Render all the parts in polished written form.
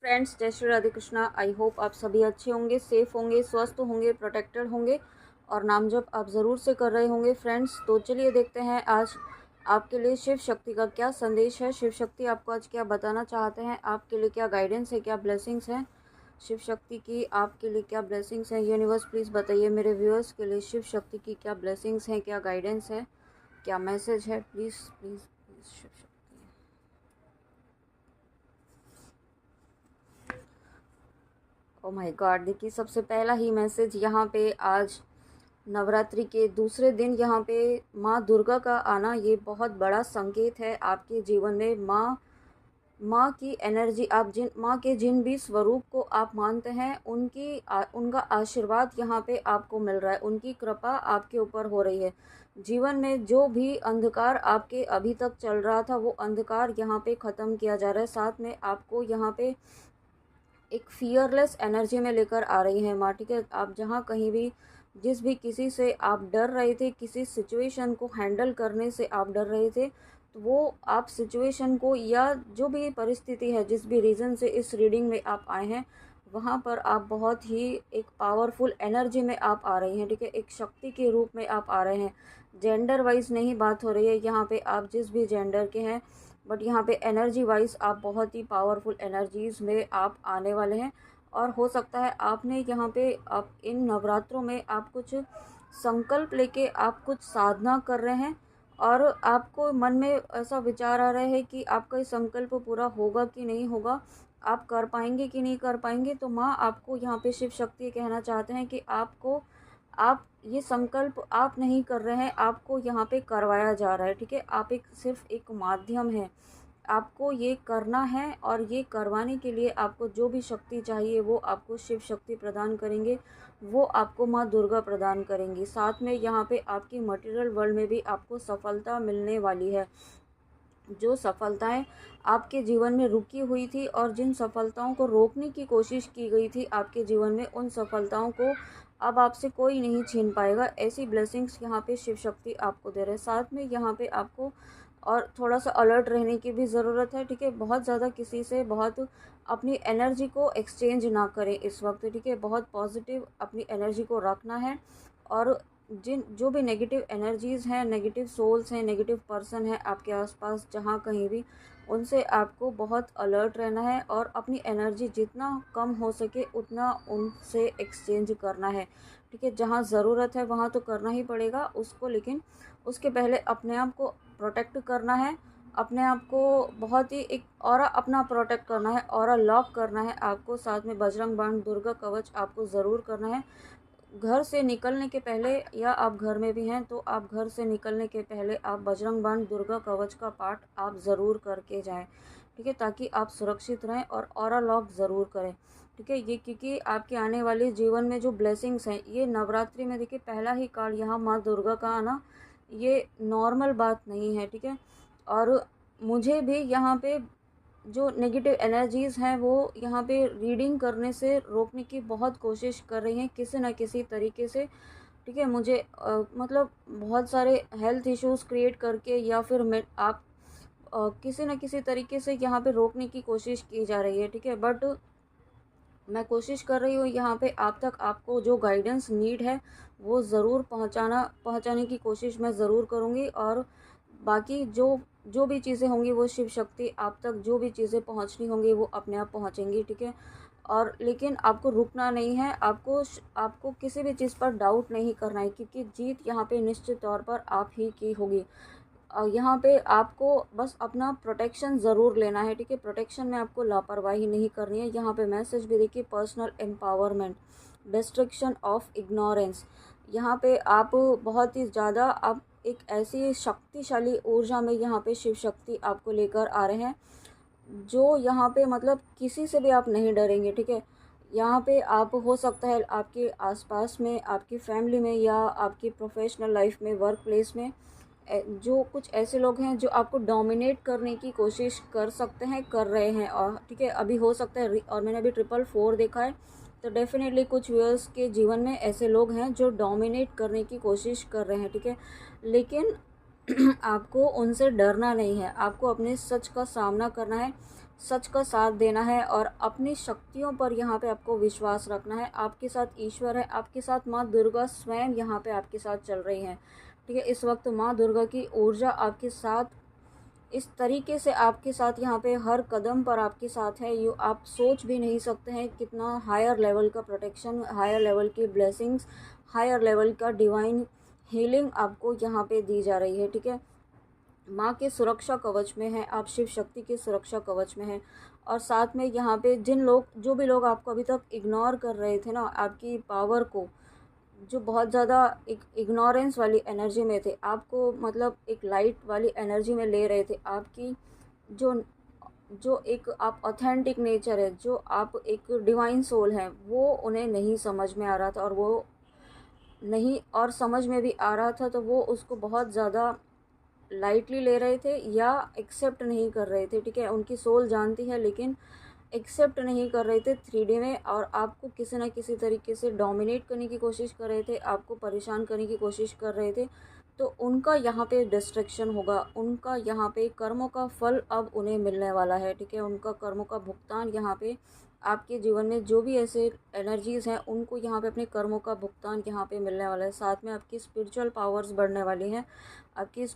Friends, जय Shri Radhe Krishna. I hope आप सभी अच्छे होंगे, सेफ होंगे, स्वस्थ होंगे, प्रोटेक्टेड होंगे और नाम जप आप ज़रूर से कर रहे होंगे। फ्रेंड्स, तो चलिए देखते हैं आज आपके लिए शिव शक्ति का क्या संदेश है। शिव शक्ति आपको आज क्या बताना चाहते हैं, आपके लिए क्या गाइडेंस है, क्या ब्लेसिंग्स हैं शिव शक्ति की, आपके लिए क्या ब्लेसिंग्स हैं। यूनिवर्स प्लीज़ बताइए मेरे व्यूअर्स के लिए शिव शक्ति की क्या ब्लेसिंग्स हैं, क्या गाइडेंस है, क्या मैसेज है। Please please please Shiv Shakti. Oh my God, देखिए सबसे पहला ही मैसेज यहाँ पे आज नवरात्रि के दूसरे दिन यहाँ पे माँ दुर्गा का आना, ये बहुत बड़ा संकेत है आपके जीवन में। माँ की एनर्जी, आप माँ के जिन भी स्वरूप को आप मानते हैं उनका आशीर्वाद यहाँ पे आपको मिल रहा है, उनकी कृपा आपके ऊपर हो रही है। जीवन में जो भी अंधकार आपके अभी तक चल रहा था वो अंधकार यहाँ पे ख़त्म किया जा रहा है। साथ में आपको यहाँ पे एक फियरलेस एनर्जी में लेकर आ रही है माँ, ठीक है। आप जहाँ कहीं भी जिस भी किसी से आप डर रहे थे, किसी सिचुएशन को हैंडल करने से आप डर रहे थे, तो वो आप सिचुएशन को या जो भी परिस्थिति है, जिस भी रीज़न से इस रीडिंग में आप आए हैं, वहाँ पर आप बहुत ही एक पावरफुल एनर्जी में आप आ रही हैं, ठीक है। एक शक्ति के रूप में आप आ रहे हैं। जेंडर वाइज नहीं बात हो रही है यहाँ पे, आप जिस भी जेंडर के हैं, बट यहाँ पे एनर्जी वाइज आप बहुत ही पावरफुल एनर्जीज़ में आप आने वाले हैं। और हो सकता है आपने यहाँ पे आप इन नवरात्रों में आप कुछ संकल्प लेके आप कुछ साधना कर रहे हैं और आपको मन में ऐसा विचार आ रहा है कि आपका ये संकल्प पूरा होगा कि नहीं होगा, आप कर पाएंगे कि नहीं कर पाएंगे। तो माँ आपको यहाँ पे शिव शक्ति कहना चाहते हैं कि आप ये संकल्प आप नहीं कर रहे हैं, आपको यहाँ पे करवाया जा रहा है, ठीक है। आप सिर्फ एक माध्यम है, आपको ये करना है और ये करवाने के लिए आपको जो भी शक्ति चाहिए वो आपको शिव शक्ति प्रदान करेंगे, वो आपको माँ दुर्गा प्रदान करेंगी। साथ में यहाँ पे आपकी मटेरियल वर्ल्ड में भी आपको सफलता मिलने वाली है। जो सफलताएं आपके जीवन में रुकी हुई थी और जिन सफलताओं को रोकने की कोशिश की गई थी आपके जीवन में, उन सफलताओं को अब आपसे कोई नहीं छीन पाएगा। ऐसी ब्लेसिंग्स यहाँ पे शिव शक्ति आपको दे रहे हैं। साथ में यहाँ पे आपको और थोड़ा सा अलर्ट रहने की भी ज़रूरत है, ठीक है। बहुत ज़्यादा किसी से बहुत अपनी एनर्जी को एक्सचेंज ना करें इस वक्त, ठीक है। बहुत पॉजिटिव अपनी एनर्जी को रखना है और जो भी नेगेटिव एनर्जीज़ हैं, नेगेटिव सोल्स हैं, नेगेटिव पर्सन है आपके आसपास जहाँ कहीं भी, उनसे आपको बहुत अलर्ट रहना है और अपनी एनर्जी जितना कम हो सके उतना उनसे एक्सचेंज करना है, ठीक है। जहाँ ज़रूरत है वहाँ तो करना ही पड़ेगा उसको, लेकिन उसके पहले अपने आप को प्रोटेक्ट करना है। अपने आप को बहुत ही एक ऑरा अपना प्रोटेक्ट करना है, ऑरा लॉक करना है आपको। साथ में बजरंग बाण, दुर्गा कवच आपको ज़रूर करना है। घर से निकलने के पहले, या आप घर में भी हैं तो आप घर से निकलने के पहले आप बजरंग बाण, दुर्गा कवच का पाठ आप ज़रूर करके जाएं, ठीक है, ताकि आप सुरक्षित रहें। और ऑरा लॉक ज़रूर करें, ठीक है। ये क्योंकि आपके आने वाले जीवन में जो ब्लेसिंग्स हैं, ये नवरात्रि में देखिए पहला ही काल यहाँ माँ दुर्गा का आना, ये नॉर्मल बात नहीं है, ठीक है। और मुझे भी यहाँ पे जो नेगेटिव एनर्जीज़ हैं वो यहाँ पे रीडिंग करने से रोकने की बहुत कोशिश कर रही हैं किसी न किसी तरीके से, ठीक है। मुझे मतलब बहुत सारे हेल्थ इश्यूज़ क्रिएट करके या फिर मैं आप किसी न किसी तरीके से यहाँ पे रोकने की कोशिश की जा रही है, ठीक है। बट मैं कोशिश कर रही हूँ यहाँ पे आप तक आपको जो गाइडेंस नीड है वो ज़रूर पहुँचाने की कोशिश मैं ज़रूर करूँगी। और बाकी जो जो भी चीज़ें होंगी वो शिव शक्ति आप तक जो भी चीज़ें पहुँचनी होंगी वो अपने आप पहुँचेंगी, ठीक है। और लेकिन आपको रुकना नहीं है, आपको किसी भी चीज़ पर डाउट नहीं करना है, क्योंकि जीत यहाँ पे निश्चित तौर पर आप ही की होगी। यहाँ पे आपको बस अपना प्रोटेक्शन ज़रूर लेना है, ठीक है। प्रोटेक्शन में आपको लापरवाही नहीं करनी है। यहाँ पे मैसेज भी देखिए, personal empowerment, destruction of ignorance. यहाँ पे आप बहुत ही ज़्यादा आप एक ऐसी शक्तिशाली ऊर्जा में यहाँ पे शिव शक्ति आपको लेकर आ रहे हैं, जो यहाँ पे मतलब किसी से भी आप नहीं डरेंगे, ठीक है। यहाँ पे आप हो सकता है आपके आसपास में, आपकी फैमिली में या आपकी प्रोफेशनल लाइफ में, वर्क प्लेस में जो कुछ ऐसे लोग हैं जो आपको डोमिनेट करने की कोशिश कर सकते हैं, कर रहे हैं, और ठीक है अभी हो सकता है। और मैंने अभी 444 देखा है, तो डेफिनेटली कुछ व्यूअर्स के जीवन में ऐसे लोग हैं जो डोमिनेट करने की कोशिश कर रहे हैं, ठीक है। लेकिन आपको उनसे डरना नहीं है, आपको अपने सच का सामना करना है। सच का साथ देना है और अपनी शक्तियों पर यहाँ पे आपको विश्वास रखना है। आपके साथ ईश्वर है, आपके साथ माँ दुर्गा स्वयं यहाँ पे आपके साथ चल रही हैं, ठीक है। इस वक्त माँ दुर्गा की ऊर्जा आपके साथ इस तरीके से आपके साथ यहाँ पे हर कदम पर आपके साथ है, यू आप सोच भी नहीं सकते हैं कितना हायर लेवल का प्रोटेक्शन, हायर लेवल की ब्लेसिंग्स, हायर लेवल का डिवाइन हीलिंग आपको यहाँ पे दी जा रही है, ठीक है। माँ के सुरक्षा कवच में है, आप शिव शक्ति के सुरक्षा कवच में हैं। और साथ में यहाँ पे जो भी लोग आपको अभी तक इग्नोर कर रहे थे ना, आपकी पावर को, जो बहुत ज़्यादा एक इग्नोरेंस वाली एनर्जी में थे, आपको मतलब एक लाइट वाली एनर्जी में ले रहे थे, आपकी जो जो एक आप ऑथेंटिक नेचर है, जो आप एक डिवाइन सोल है, वो उन्हें नहीं समझ में आ रहा था। और वो नहीं, और समझ में भी आ रहा था तो वो उसको बहुत ज़्यादा लाइटली ले रहे थे या एक्सेप्ट नहीं कर रहे थे, ठीक है। उनकी सोल जानती है लेकिन एक्सेप्ट नहीं कर रहे थे 3D में, और आपको किसी न किसी तरीके से डोमिनेट करने की कोशिश कर रहे थे, आपको परेशान करने की कोशिश कर रहे थे। तो उनका यहाँ पे डिस्ट्रैक्शन होगा, उनका यहाँ पे कर्मों का फल अब उन्हें मिलने वाला है, ठीक है। उनका कर्मों का भुगतान यहाँ पे आपके जीवन में जो भी ऐसे एनर्जीज़ हैं, उनको यहाँ पे अपने कर्मों का भुगतान यहाँ पे मिलने वाला है। साथ में आपकी स्पिरिचुअल पावर्स बढ़ने वाली हैं, आपकी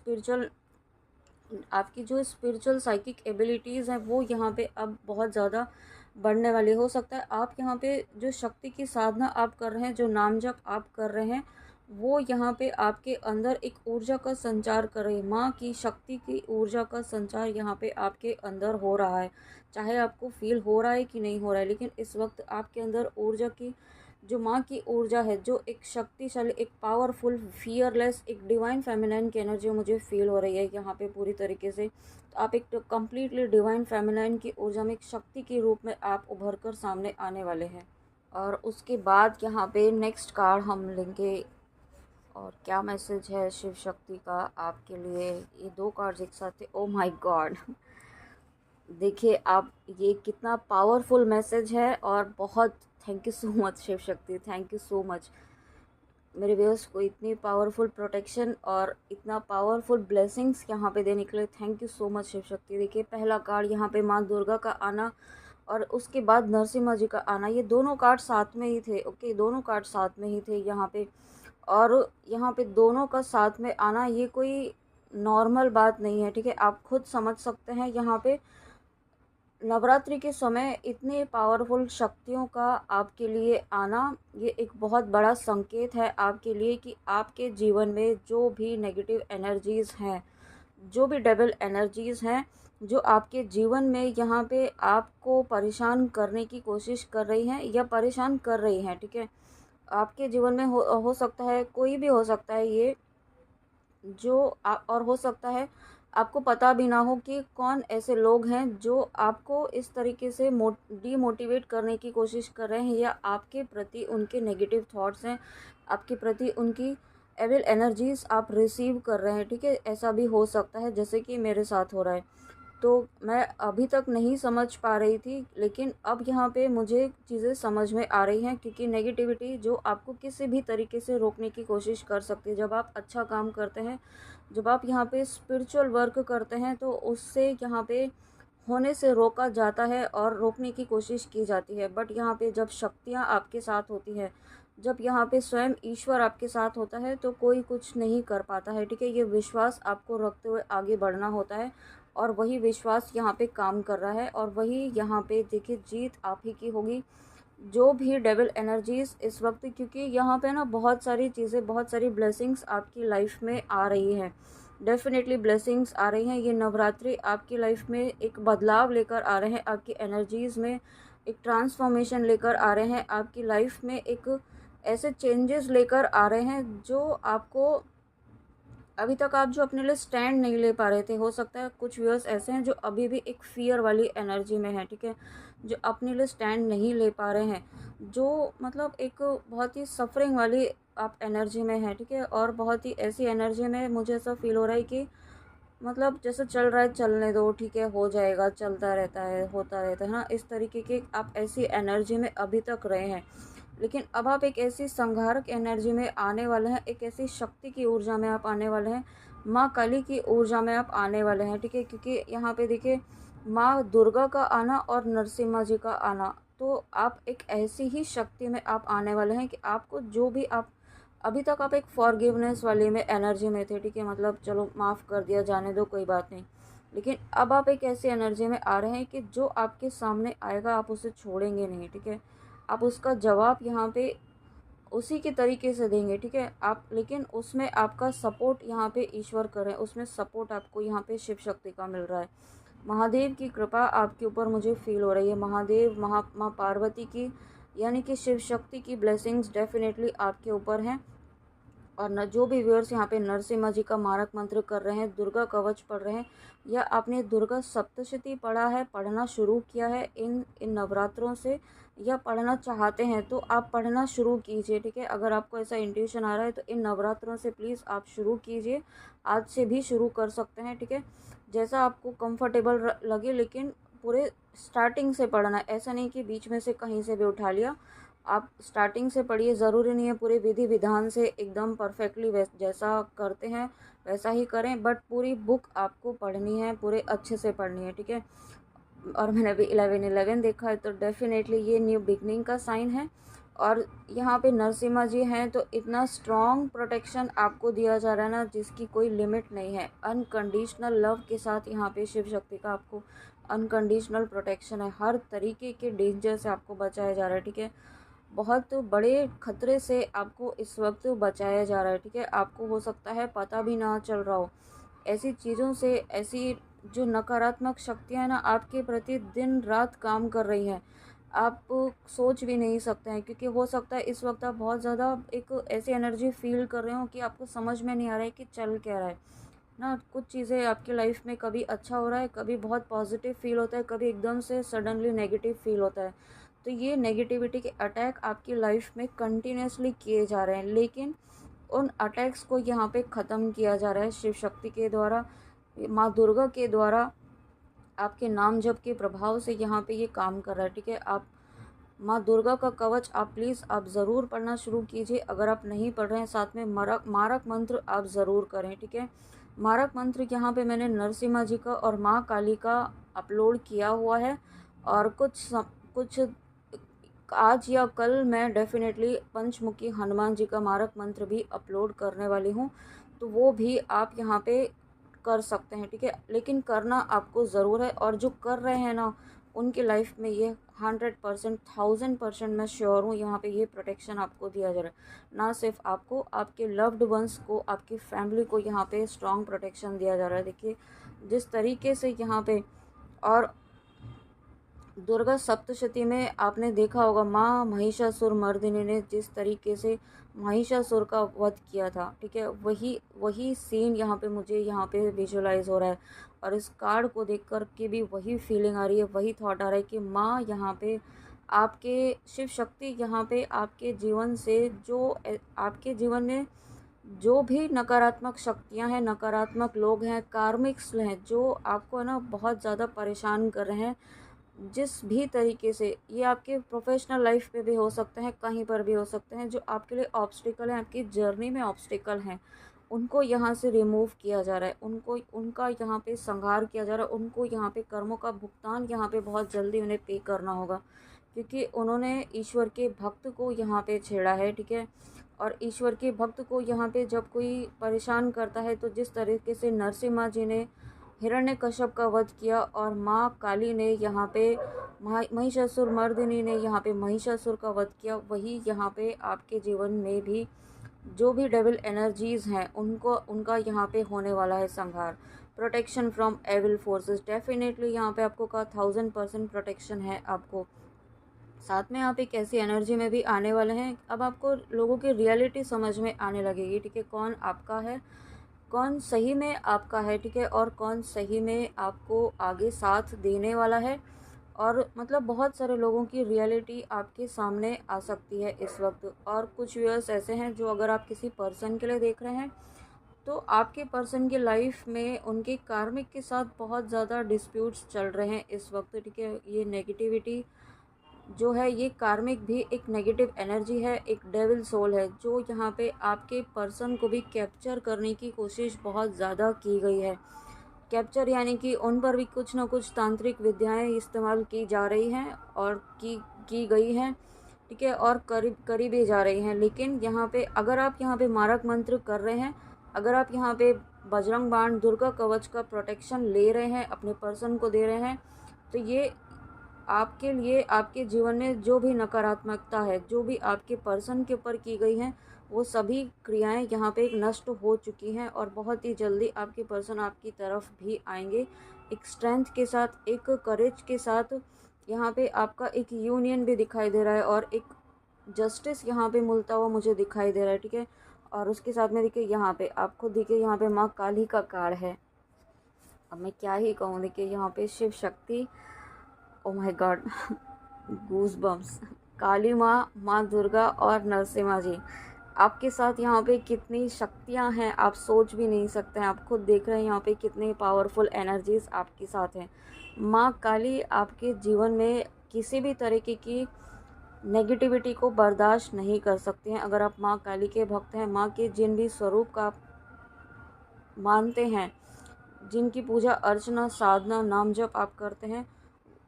जो स्पिरिचुअल साइकिक एबिलिटीज़ हैं वो यहाँ पे अब बहुत ज़्यादा बढ़ने वाली। हो सकता है आप यहाँ पे जो शक्ति की साधना आप कर रहे हैं, जो नाम जप आप कर रहे हैं, वो यहाँ पे आपके अंदर एक ऊर्जा का संचार कर रही है। माँ की शक्ति की ऊर्जा का संचार यहाँ पे आपके अंदर हो रहा है, चाहे आपको फील हो रहा है कि नहीं हो रहा है, लेकिन इस वक्त आपके अंदर ऊर्जा की, जो माँ की ऊर्जा है, जो एक शक्तिशाली, एक पावरफुल, फियरलेस, एक डिवाइन फेमिनाइन की एनर्जी मुझे फील हो रही है यहाँ पे पूरी तरीके से। तो आप एक कम्प्लीटली डिवाइन फेमिनाइन की ऊर्जा में एक शक्ति के रूप में आप उभर कर सामने आने वाले हैं। और उसके बाद यहाँ पे नेक्स्ट कार्ड हम लेंगे, और क्या मैसेज है शिव शक्ति का आपके लिए। ये 2 कार्ड्स एक साथ थे, ओ माय गॉड। देखिए आप, ये कितना पावरफुल मैसेज है, और बहुत thank you so much Shiv Shakti, thank you so much मेरे व्यूअर्स को इतनी पावरफुल प्रोटेक्शन और इतना पावरफुल ब्लेसिंग्स यहाँ पे देने के लिए। Thank you so much Shiv Shakti. देखिए पहला कार्ड यहाँ पे माँ दुर्गा का आना, और उसके बाद नरसिम्हा जी का आना, ये दोनों कार्ड साथ में ही थे, ओके, दोनों कार्ड साथ में ही थे यहाँ पे। और यहाँ पे दोनों का साथ में आना ये कोई नॉर्मल बात नहीं है, ठीक है। आप खुद समझ सकते हैं यहाँ पे नवरात्रि के समय इतने पावरफुल शक्तियों का आपके लिए आना, ये एक बहुत बड़ा संकेत है आपके लिए कि आपके जीवन में जो भी नेगेटिव एनर्जीज़ हैं, जो भी डेविल एनर्जीज़ हैं, जो आपके जीवन में यहाँ पे आपको परेशान करने की कोशिश कर रही हैं या परेशान कर रही हैं, ठीक है। आपके जीवन में हो सकता है, कोई भी हो सकता है ये, और हो सकता है आपको पता भी ना हो कि कौन ऐसे लोग हैं जो आपको इस तरीके से डीमोटिवेट करने की कोशिश कर रहे हैं, या आपके प्रति उनके नेगेटिव थॉट्स हैं, आपके प्रति उनकी एविल एनर्जीज़ आप रिसीव कर रहे हैं, ठीक है। ऐसा भी हो सकता है जैसे कि मेरे साथ हो रहा है। तो मैं अभी तक नहीं समझ पा रही थी, लेकिन अब यहाँ पे मुझे चीज़ें समझ में आ रही हैं, क्योंकि नेगेटिविटी जो आपको किसी भी तरीके से रोकने की कोशिश कर सकती है, जब आप अच्छा काम करते हैं, जब आप यहाँ पे स्पिरिचुअल वर्क करते हैं, तो उससे यहाँ पे होने से रोका जाता है और रोकने की कोशिश की जाती है। बट यहाँ पे जब शक्तियाँ आपके साथ होती है, जब यहाँ पे स्वयं ईश्वर आपके साथ होता है, तो कोई कुछ नहीं कर पाता है, ठीक है। ये विश्वास आपको रखते हुए आगे बढ़ना होता है, और वही विश्वास यहाँ पे काम कर रहा है, और वही यहाँ पे देखिए जीत आप ही की होगी। जो भी डेविल एनर्जीज़ इस वक्त, क्योंकि यहाँ पे ना बहुत सारी चीज़ें, बहुत सारी ब्लेसिंग्स आपकी लाइफ में आ रही हैं, डेफिनेटली ब्लेसिंग्स आ रही हैं। ये नवरात्रि आपकी लाइफ में एक बदलाव लेकर आ रहे हैं, आपकी एनर्जीज़ में एक ट्रांसफॉर्मेशन लेकर आ रहे हैं, आपकी लाइफ में एक ऐसे चेंजेस लेकर आ रहे हैं जो आपको अभी तक आप जो अपने लिए स्टैंड नहीं ले पा रहे थे। हो सकता है कुछ व्यूअर्स ऐसे हैं जो अभी भी एक फ़ियर वाली एनर्जी में हैं, ठीक है, जो अपने लिए स्टैंड नहीं ले पा रहे हैं, जो मतलब एक बहुत ही सफरिंग वाली आप एनर्जी में हैं, ठीक है। और बहुत ही ऐसी एनर्जी में मुझे ऐसा फील हो रहा है कि मतलब जैसे चल रहा है चलने दो, ठीक है, हो जाएगा, चलता रहता है, होता रहता है ना, इस तरीके के आप ऐसी एनर्जी में अभी तक रहे हैं। लेकिन अब आप एक ऐसी संहारक एनर्जी में आने वाले हैं, एक ऐसी शक्ति की ऊर्जा में आप आने वाले हैं, माँ काली की ऊर्जा में आप आने वाले हैं, ठीक है। क्योंकि यहाँ पे देखिए माँ दुर्गा का आना और नरसिम्हा जी का आना, तो आप एक ऐसी ही शक्ति में आप आने वाले हैं कि आपको जो भी आप अभी तक आप एक फॉरगिवनेस वाली में एनर्जी में थे, ठीक है, मतलब चलो माफ़ कर दिया, जाने दो, कोई बात नहीं। लेकिन अब आप एक ऐसी एनर्जी में आ रहे हैं कि जो आपके सामने आएगा आप उसे छोड़ेंगे नहीं, ठीक है। आप उसका जवाब यहाँ पे उसी के तरीके से देंगे, ठीक है। आप लेकिन उसमें आपका सपोर्ट यहाँ पे ईश्वर करे, उसमें सपोर्ट आपको यहाँ पे शिव शक्ति का मिल रहा है। महादेव की कृपा आपके ऊपर मुझे फील हो रही है। महादेव माँ पार्वती की यानी कि शिव शक्ति की ब्लेसिंग्स डेफिनेटली आपके ऊपर हैं। और न जो भी व्यूअर्स यहाँ पे नरसिम्हा जी का मारक मंत्र कर रहे हैं, दुर्गा कवच पढ़ रहे हैं, या आपने दुर्गा सप्तशती पढ़ा है, पढ़ना शुरू किया है इन नवरात्रों से, या पढ़ना चाहते हैं तो आप पढ़ना शुरू कीजिए, ठीक है। अगर आपको ऐसा इंट्यूशन आ रहा है तो इन नवरात्रों से प्लीज़ आप शुरू कीजिए, आज से भी शुरू कर सकते हैं, ठीक है। जैसा आपको कंफर्टेबल लगे, लेकिन पूरे स्टार्टिंग से पढ़ना है, ऐसा नहीं कि बीच में से कहीं से भी उठा लिया। आप स्टार्टिंग से पढ़िए, ज़रूरी नहीं है पूरे विधि विधान से एकदम परफेक्टली जैसा करते हैं वैसा ही करें, बट पूरी बुक आपको पढ़नी है, पूरे अच्छे से पढ़नी है, ठीक है। और मैंने अभी 11-11 देखा है, तो डेफिनेटली ये न्यू बिगनिंग का साइन है। और यहाँ पे नरसिम्हा जी हैं तो इतना स्ट्रॉन्ग प्रोटेक्शन आपको दिया जा रहा है ना, जिसकी कोई लिमिट नहीं है। अनकंडीशनल लव के साथ यहाँ पे शिव शक्ति का आपको अनकंडीशनल प्रोटेक्शन है, हर तरीके के डेंजर से आपको बचाया जा रहा है, ठीक है। बहुत बड़े खतरे से आपको इस वक्त बचाया जा रहा है, ठीक है। आपको हो सकता है पता भी ना चल रहा हो, ऐसी चीज़ों से, ऐसी जो नकारात्मक शक्तियाँ हैं ना आपके प्रति दिन रात काम कर रही हैं, आप सोच भी नहीं सकते हैं। क्योंकि हो सकता है इस वक्त आप बहुत ज़्यादा एक ऐसी एनर्जी फील कर रहे हो कि आपको समझ में नहीं आ रहा है कि चल क्या रहा है ना। कुछ चीज़ें आपकी लाइफ में कभी अच्छा हो रहा है, कभी बहुत पॉजिटिव फील होता है, कभी एकदम से सडनली नेगेटिव फील होता है। तो ये नेगेटिविटी के अटैक आपकी लाइफ में कंटिन्यूसली किए जा रहे हैं, लेकिन उन अटैक्स को यहाँ पे ख़त्म किया जा रहा है शिव शक्ति के द्वारा, माँ दुर्गा के द्वारा, आपके नाम जप के प्रभाव से यहाँ पे ये काम कर रहा है, ठीक है। आप माँ दुर्गा का कवच आप प्लीज़ आप ज़रूर पढ़ना शुरू कीजिए। अगर आप नहीं पढ़ रहे हैं, साथ में मारक मंत्र आप ज़रूर करें, ठीक है। मारक मंत्र यहाँ पे मैंने नरसिम्हा जी का और माँ काली का अपलोड किया हुआ है, और कुछ आज या कल मैं डेफिनेटली पंचमुखी हनुमान जी का मारक मंत्र भी अपलोड करने वाली हूँ, तो वो भी आप यहाँ पे कर सकते हैं, ठीक है। लेकिन करना आपको ज़रूर है, और जो कर रहे हैं ना उनकी लाइफ में ये 100%, 1000% मैं श्योर हूँ, यहाँ पे ये प्रोटेक्शन आपको दिया जा रहा है। ना सिर्फ आपको, आपके लव्ड वंस को, आपकी फैमिली को यहाँ पे स्ट्रॉन्ग प्रोटेक्शन दिया जा रहा है। देखिए जिस तरीके से यहाँ पे, और दुर्गा सप्तशती में आपने देखा होगा माँ महिषासुर मर्दिनी ने जिस तरीके से महिषासुर का वध किया था, ठीक है, वही वही सीन यहाँ पे मुझे यहाँ पे विजुलाइज हो रहा है। और इस कार्ड को देख कर के भी वही फीलिंग आ रही है, वही थॉट आ रहा है कि माँ यहाँ पे आपके शिव शक्ति यहाँ पे आपके जीवन से आपके जीवन में जो भी नकारात्मक शक्तियाँ हैं, नकारात्मक लोग हैं, कार्मिक्स हैं, जो आपको है ना बहुत ज़्यादा परेशान कर रहे हैं, जिस भी तरीके से, ये आपके प्रोफेशनल लाइफ पे भी हो सकते हैं, कहीं पर भी हो सकते हैं, जो आपके लिए ऑब्स्टिकल हैं, आपकी जर्नी में ऑब्स्टिकल हैं, उनको यहाँ से रिमूव किया जा रहा है, उनको उनका यहाँ पे संहार किया जा रहा है। उनको यहाँ पे कर्मों का भुगतान यहाँ पे बहुत जल्दी उन्हें पे करना होगा, क्योंकि उन्होंने ईश्वर के भक्त को यहाँ पे छेड़ा है, ठीक है। और ईश्वर के भक्त को यहाँ पे जब कोई परेशान करता है, तो जिस तरीके से नरसिम्हा जी ने हिरण्यकश्यप का वध किया, और माँ काली ने यहाँ पे महिषासुर मर्दिनी ने यहाँ पे महिषासुर का वध किया, वही यहाँ पे आपके जीवन में भी जो भी डेविल एनर्जीज़ हैं उनको, उनका यहाँ पे होने वाला है संहार। Protection from evil forces definitely यहाँ पे आपको का 1000% प्रोटेक्शन है आपको। साथ में आप एक ऐसी एनर्जी में भी आने वाले हैं, अब आपको लोगों की रियलिटी समझ में आने लगेगी, ठीक है, कौन आपका है, कौन सही में आपका है, ठीक है, और कौन सही में आपको आगे साथ देने वाला है। और मतलब बहुत सारे लोगों की रियलिटी आपके सामने आ सकती है इस वक्त। और कुछ व्यूअर्स ऐसे हैं जो, अगर आप किसी पर्सन के लिए देख रहे हैं, तो आपके पर्सन की लाइफ में उनके कार्मिक के साथ बहुत ज़्यादा डिस्प्यूट्स चल रहे हैं इस वक्त, ठीक है। ये नेगेटिविटी जो है, ये कार्मिक भी एक नेगेटिव एनर्जी है, एक डेविल सोल है, जो यहाँ पे आपके पर्सन को भी कैप्चर करने की कोशिश बहुत ज़्यादा की गई है। कैप्चर यानी कि उन पर भी कुछ ना कुछ तांत्रिक विद्याएं इस्तेमाल की जा रही हैं और की गई हैं, ठीक है, और करी भी जा रही हैं। लेकिन यहाँ पे अगर आप यहाँ पे मारक मंत्र कर रहे हैं, अगर आप यहाँ पे बजरंग बाण, दुर्गा कवच का प्रोटेक्शन ले रहे हैं, अपने पर्सन को दे रहे हैं, तो ये आपके लिए, आपके जीवन में जो भी नकारात्मकता है, जो भी आपके पर्सन के ऊपर की गई हैं, वो सभी क्रियाएं यहाँ पे एक नष्ट हो चुकी हैं और बहुत ही जल्दी आपके पर्सन आपकी तरफ भी आएंगे, एक स्ट्रेंथ के साथ, एक करेज के साथ। यहाँ पे आपका एक यूनियन भी दिखाई दे रहा है और एक जस्टिस यहाँ पे मिलता हुआ मुझे दिखाई दे रहा है, ठीक है। और उसके साथ में देखिए यहाँ पे आपको देखिए यहाँ पे माँ काली का कार्ड है। अब मैं क्या ही कहूँ, देखिए यहाँ पे Shiv Shakti, oh my God, goose bumps, Kali माँ, माँ दुर्गा और नरसिम्हा जी आपके साथ यहाँ पे कितनी शक्तियाँ हैं आप सोच भी नहीं सकते हैं। आप खुद देख रहे हैं यहाँ पे कितने पावरफुल एनर्जीज आपके साथ हैं। माँ काली आपके जीवन में किसी भी तरीके की नेगेटिविटी को बर्दाश्त नहीं कर सकती हैं। अगर आप माँ काली के भक्त हैं, माँ के जिन भी स्वरूप का आप मानते हैं, जिनकी पूजा अर्चना साधना नाम जप आप करते हैं,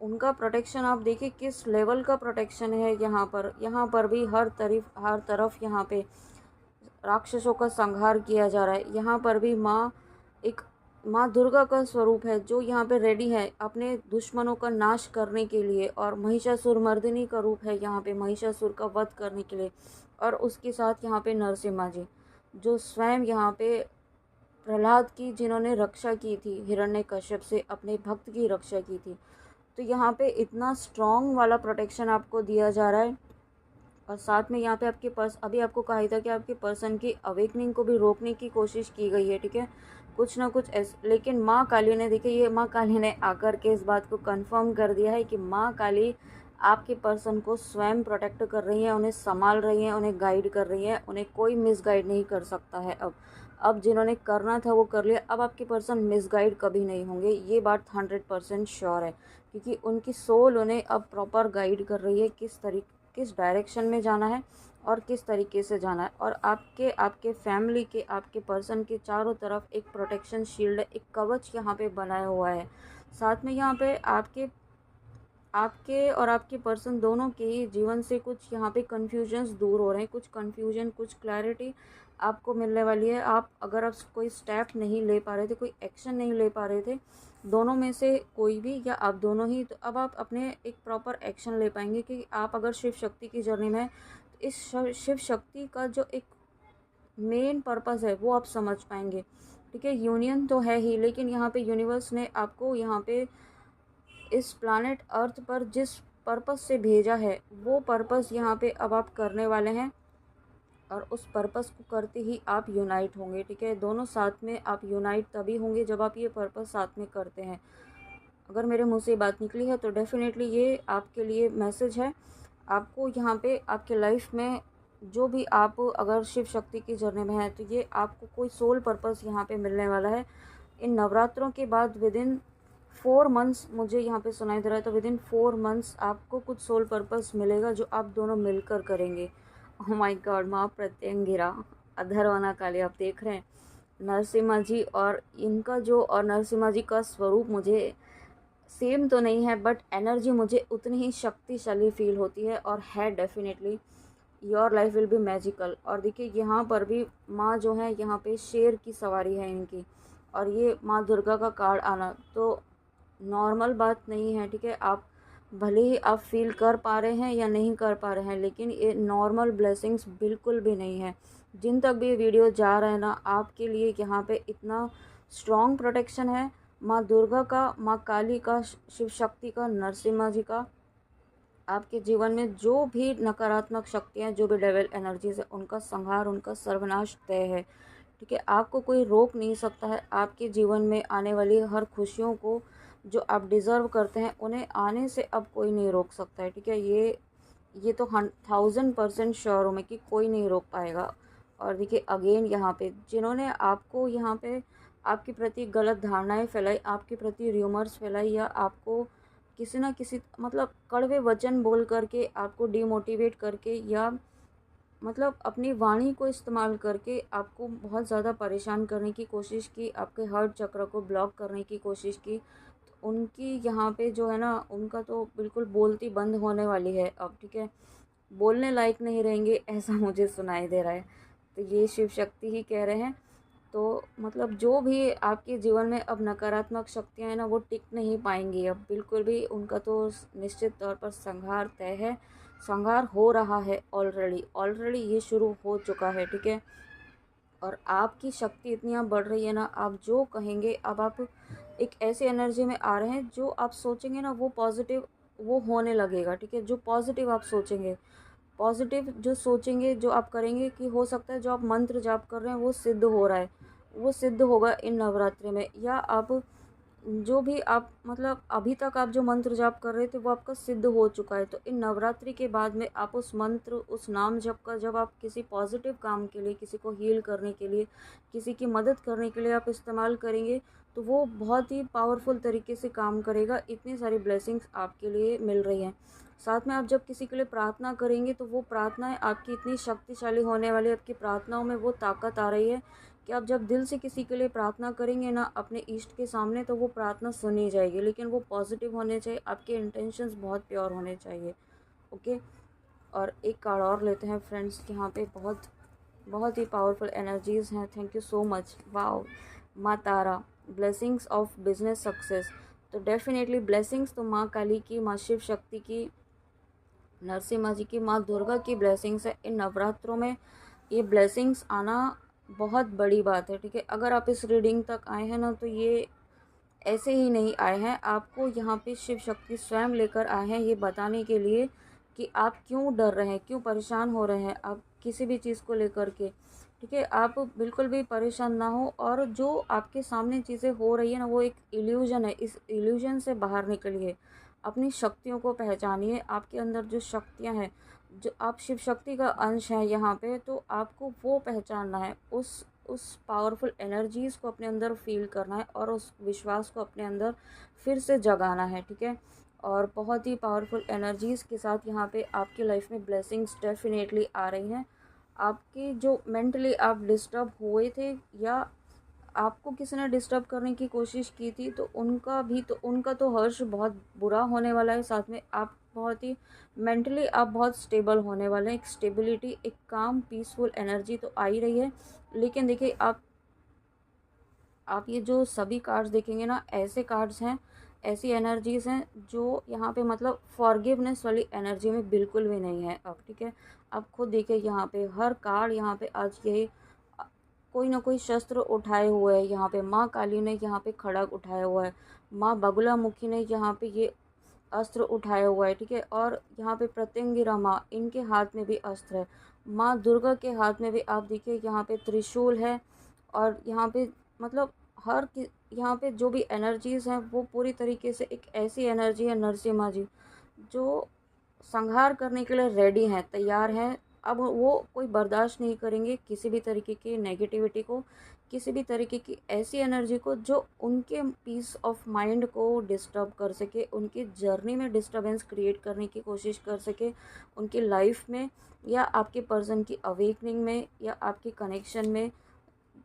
उनका प्रोटेक्शन आप देखिए किस लेवल का प्रोटेक्शन है। यहाँ पर भी हर तरफ यहाँ पे राक्षसों का संहार किया जा रहा है। यहाँ पर भी माँ दुर्गा का स्वरूप है जो यहाँ पे रेडी है अपने दुश्मनों का नाश करने के लिए, और महिषासुर मर्दिनी का रूप है यहाँ पे महिषासुर का वध करने के लिए। और उसके साथ यहाँ पे नरसिम्हा जी जो स्वयं यहाँ पे प्रहलाद की जिन्होंने रक्षा की थी, हिरण्यकश्यप से अपने भक्त की रक्षा की थी। तो यहाँ पे इतना स्ट्रॉन्ग वाला प्रोटेक्शन आपको दिया जा रहा है। और साथ में यहाँ पे आपके अभी आपको कहा ही था कि आपके पर्सन की अवेकनिंग को भी रोकने की कोशिश की गई है, ठीक है, कुछ ना कुछ ऐसे। लेकिन माँ काली ने, देखिए ये माँ काली ने आकर के इस बात को कंफर्म कर दिया है कि माँ काली आपके पर्सन को स्वयं प्रोटेक्ट कर रही है, उन्हें संभाल रही है, उन्हें गाइड कर रही है, उन्हें कोई मिसगाइड नहीं कर सकता है। अब जिन्होंने करना था वो कर लिया, अब आपके पर्सन मिसगाइड कभी नहीं होंगे, ये बात 100% श्योर है, क्योंकि उनकी सोल उन्हें अब प्रॉपर गाइड कर रही है किस डायरेक्शन में जाना है और किस तरीके से जाना है। और आपके फैमिली के, आपके पर्सन के चारों तरफ एक प्रोटेक्शन शील्ड, एक कवच यहाँ पे बनाया हुआ है। साथ में यहाँ पे आपके और आपके पर्सन दोनों के ही जीवन से कुछ यहाँ पे कन्फ्यूजन्स दूर हो रहे हैं, कुछ कन्फ्यूजन, कुछ क्लैरिटी आपको मिलने वाली है। अगर आप कोई स्टेप नहीं ले पा रहे थे, कोई एक्शन नहीं ले पा रहे थे, दोनों में से कोई भी या आप दोनों ही, तो अब आप अपने एक प्रॉपर एक्शन ले पाएंगे कि आप अगर शिव शक्ति की जर्नी में हैं, तो इस शिव शक्ति का जो एक मेन पर्पस है वो आप समझ पाएंगे, ठीक है। यूनियन तो है ही, लेकिन यहाँ पे यूनिवर्स ने आपको यहाँ पे इस प्लानेट अर्थ पर जिस पर्पस से भेजा है, वो पर्पस यहाँ पे अब आप करने वाले हैं। और उस पर्पस को करते ही आप यूनाइट होंगे, ठीक है। दोनों साथ में आप यूनाइट तभी होंगे जब आप ये पर्पस साथ में करते हैं। अगर मेरे मुंह से बात निकली है तो डेफिनेटली ये आपके लिए मैसेज है। आपको यहाँ पे आपके लाइफ में जो भी आप अगर शिव शक्ति की जर्नी में हैं, तो ये आपको कोई सोल पर्पस यहाँ पे मिलने वाला है। इन नवरात्रों के बाद विदिन 4 मंथ्स मुझे यहाँ पे सुनाई दे रहा है, तो विदिन 4 मंथ्स आपको कुछ सोल पर्पस मिलेगा जो आप दोनों मिलकर करेंगे। ओह माय गॉड, माँ प्रत्यंगिरा अधरवना काली आप देख रहे हैं नरसिम्हा जी, और नरसिम्हा जी का स्वरूप मुझे सेम तो नहीं है, बट एनर्जी मुझे उतनी ही शक्तिशाली फील होती है और है definitely. Your life will be magical. और देखिए यहाँ पर भी माँ जो है, यहाँ पे शेर की सवारी है इनकी, और ये माँ दुर्गा का कार्ड आना तो नॉर्मल बात नहीं है, ठीक है। आप भले ही आप फील कर पा रहे हैं या नहीं कर पा रहे हैं, लेकिन ये नॉर्मल ब्लेसिंग्स बिल्कुल भी नहीं है। जिन तक भी वीडियो जा रहा है ना, आपके लिए यहाँ पे इतना स्ट्रॉन्ग प्रोटेक्शन है माँ दुर्गा का, माँ काली का, शिव शक्ति का, नरसिम्हा जी का। आपके जीवन में जो भी नकारात्मक शक्तियाँ, जो भी डेविल एनर्जीज है, उनका संहार, उनका सर्वनाश तय है, ठीक है। आपको कोई रोक नहीं सकता है। आपके जीवन में आने वाली हर खुशियों को जो आप डिज़र्व करते हैं, उन्हें आने से अब कोई नहीं रोक सकता है, ठीक है। ये तो 1000% श्योर हूँ मैं कि कोई नहीं रोक पाएगा। और देखिए अगेन यहाँ पे जिन्होंने आपको यहाँ पे आपके प्रति गलत धारणाएं फैलाई, आपके प्रति र्यूमर्स फैलाई, या आपको किसी ना किसी मतलब कड़वे वचन बोल करके आपको डिमोटिवेट करके, या मतलब अपनी वाणी को इस्तेमाल करके आपको बहुत ज़्यादा परेशान करने की कोशिश की, आपके हार्ट चक्र को ब्लॉक करने की कोशिश की। तो उनकी यहाँ पे जो है ना, उनका तो बिल्कुल बोलती बंद होने वाली है अब, ठीक है। बोलने लायक नहीं रहेंगे ऐसा मुझे सुनाई दे रहा है। तो ये शिव शक्ति ही कह रहे हैं। तो मतलब जो भी आपके जीवन में अब नकारात्मक शक्तियाँ हैं ना, वो टिक नहीं पाएंगी अब बिल्कुल भी। उनका तो निश्चित तौर पर संहार तय है, संहार हो रहा है ऑलरेडी, ऑलरेडी ये शुरू हो चुका है, ठीक है। और आपकी शक्ति इतनी अब बढ़ रही है ना, आप जो कहेंगे, अब आप एक ऐसी एनर्जी में आ रहे हैं, जो आप सोचेंगे ना वो पॉजिटिव वो होने लगेगा, ठीक है। जो पॉजिटिव आप सोचेंगे, पॉजिटिव जो सोचेंगे, जो आप करेंगे, कि हो सकता है जो आप मंत्र जाप कर रहे हैं वो सिद्ध हो रहा है, वो सिद्ध होगा इन नवरात्रि में। या आप जो भी आप मतलब अभी तक आप जो मंत्र जाप कर रहे थे वो आपका सिद्ध हो चुका है। तो इन नवरात्रि के बाद में आप उस मंत्र, उस नाम जप का जब आप किसी पॉजिटिव काम के लिए, किसी को हील करने के लिए, किसी की मदद करने के लिए आप इस्तेमाल करेंगे, तो वो बहुत ही पावरफुल तरीके से काम करेगा। इतनी सारी ब्लेसिंग्स आपके लिए मिल रही हैं। साथ में आप जब किसी के लिए प्रार्थना करेंगे तो वो प्रार्थनाएं आपकी इतनी शक्तिशाली होने वाली है, आपकी प्रार्थनाओं में वो ताकत आ रही है कि आप जब दिल से किसी के लिए प्रार्थना करेंगे ना अपने इष्ट के सामने, तो वो प्रार्थना सुनी जाएगी। लेकिन वो पॉजिटिव होने चाहिए, आपके इंटेंशंस बहुत प्योर होने चाहिए, ओके। और एक कार्ड और लेते हैं फ्रेंड्स, यहाँ पे बहुत बहुत ही पावरफुल एनर्जीज़ हैं। Thank you so much. Wow, माँ तारा, ब्लेसिंग्स ऑफ बिजनेस सक्सेस। तो डेफिनेटली ब्लेसिंग्स तो माँ काली की, माँ शिव शक्ति की, नरसिम्हा जी की, माँ दुर्गा की ब्लेसिंग्स है। इन नवरात्रों में ये ब्लेसिंग्स आना बहुत बड़ी बात है, ठीक है। अगर आप इस रीडिंग तक आए हैं ना, तो ये ऐसे ही नहीं आए हैं, आपको यहाँ पे शिव शक्ति स्वयं लेकर आए हैं ये बताने के लिए कि आप क्यों डर रहे हैं, क्यों परेशान हो रहे हैं आप किसी भी चीज़ को लेकर के, ठीक है। आप बिल्कुल भी परेशान ना हो, और जो आपके सामने चीज़ें हो रही है ना, वो एक इल्यूजन है। इस इल्यूजन से बाहर निकलिए, अपनी शक्तियों को पहचानिए। आपके अंदर जो शक्तियाँ हैं, जो आप शिव शक्ति का अंश है यहाँ पे, तो आपको वो पहचानना है, उस पावरफुल एनर्जीज़ को अपने अंदर फील करना है, और उस विश्वास को अपने अंदर फिर से जगाना है, ठीक है। और बहुत ही पावरफुल एनर्जीज़ के साथ यहाँ पे आपकी लाइफ में ब्लेसिंग्स डेफिनेटली आ रही हैं। आपकी जो मेंटली आप डिस्टर्ब हुए थे, या आपको किसी ने डिस्टर्ब करने की कोशिश की थी, तो उनका तो हर्ष बहुत बुरा होने वाला है। साथ में आप बहुत ही मेंटली आप बहुत स्टेबल होने वाले हैं। एक स्टेबिलिटी, एक काम, पीसफुल एनर्जी तो आ ही रही है। लेकिन देखिए, आप ये जो सभी कार्ड्स देखेंगे ना, ऐसे कार्ड्स हैं, ऐसी एनर्जीज़ हैं जो यहाँ पे मतलब फॉरगिवनेस वाली एनर्जी में बिल्कुल भी नहीं है अब, ठीक है। आप खुद देखिए, यहाँ पे हर कार्ड, यहाँ पे आज यही कोई ना कोई शस्त्र उठाए हुए है। यहाँ पे माँ काली ने यहाँ पे खड़ग उठाया हुआ है, माँ बगुलामुखी ने यहाँ पे ये अस्त्र उठाया हुआ है, ठीक है। और यहाँ पे प्रत्यंगिरा माँ, इनके हाथ में भी अस्त्र है। माँ दुर्गा के हाथ में भी आप देखिए यहाँ पे त्रिशूल है। और यहाँ पे मतलब यहाँ पे जो भी एनर्जीज़ हैं, वो पूरी तरीके से एक ऐसी एनर्जी है, नरसिम्हा जी जो संहार करने के लिए रेडी हैं, तैयार हैं। अब वो कोई बर्दाश्त नहीं करेंगे किसी भी तरीके की नेगेटिविटी को, किसी भी तरीके की ऐसी एनर्जी को जो उनके पीस ऑफ माइंड को डिस्टर्ब कर सके, उनकी जर्नी में डिस्टर्बेंस क्रिएट करने की कोशिश कर सके, उनकी लाइफ में, या आपके पर्सन की अवेकनिंग में, या आपके कनेक्शन में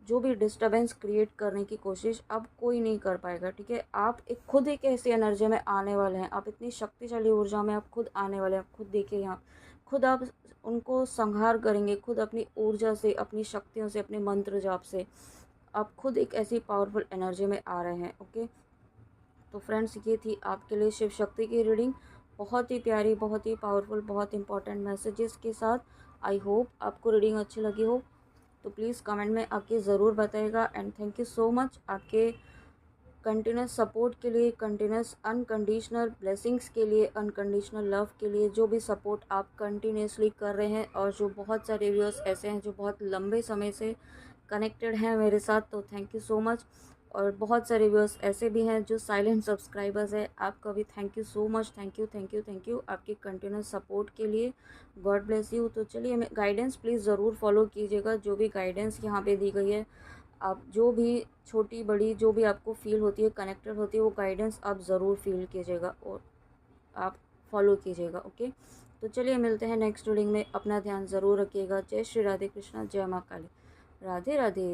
जो भी डिस्टर्बेंस क्रिएट करने की कोशिश अब कोई नहीं कर पाएगा, ठीक है। आप खुद एक ऐसी एनर्जी में आने वाले हैं, आप इतनी शक्तिशाली ऊर्जा में आप खुद आने वाले हैं। खुद देखिए, यहाँ खुद आप उनको संहार करेंगे, खुद अपनी ऊर्जा से, अपनी शक्तियों से, अपने मंत्र जाप से आप खुद एक ऐसी पावरफुल एनर्जी में आ रहे हैं, ओके। तो फ्रेंड्स, ये थी आपके लिए शिव शक्ति की रीडिंग, बहुत ही प्यारी, बहुत ही पावरफुल, बहुत इंपॉर्टेंट मैसेजेस के साथ। आई होप आपको रीडिंग अच्छी लगी हो, तो प्लीज़ कमेंट में आके ज़रूर बताइएगा। And thank you so much आपके कंटिन्यूस सपोर्ट के लिए, कंटिन्यूस अनकंडीशनल ब्लेसिंग्स के लिए, अनकंडीशनल लव के लिए, जो भी सपोर्ट आप कंटिन्यूसली कर रहे हैं। और जो बहुत सारे व्यूअर्स ऐसे हैं जो बहुत लंबे समय से कनेक्टेड हैं मेरे साथ, तो थैंक यू सो मच। और बहुत सारे व्यूअर्स ऐसे भी हैं जो साइलेंट सब्सक्राइबर्स हैं, आपका भी thank you so much. Thank you, thank you, thank you आपकी कंटिन्यूस सपोर्ट के लिए। God bless you. तो चलिए, हमें गाइडेंस प्लीज़ ज़रूर फॉलो कीजिएगा, जो भी गाइडेंस यहाँ पे दी गई है। आप जो भी छोटी बड़ी जो भी आपको फील होती है, कनेक्टेड होती है, वो गाइडेंस आप ज़रूर फील कीजिएगा और आप फॉलो कीजिएगा, ओके। तो चलिए मिलते हैं नेक्स्ट रीडिंग में। अपना ध्यान ज़रूर रखिएगा। जय श्री राधे कृष्णा, जय माँ काली, राधे राधे।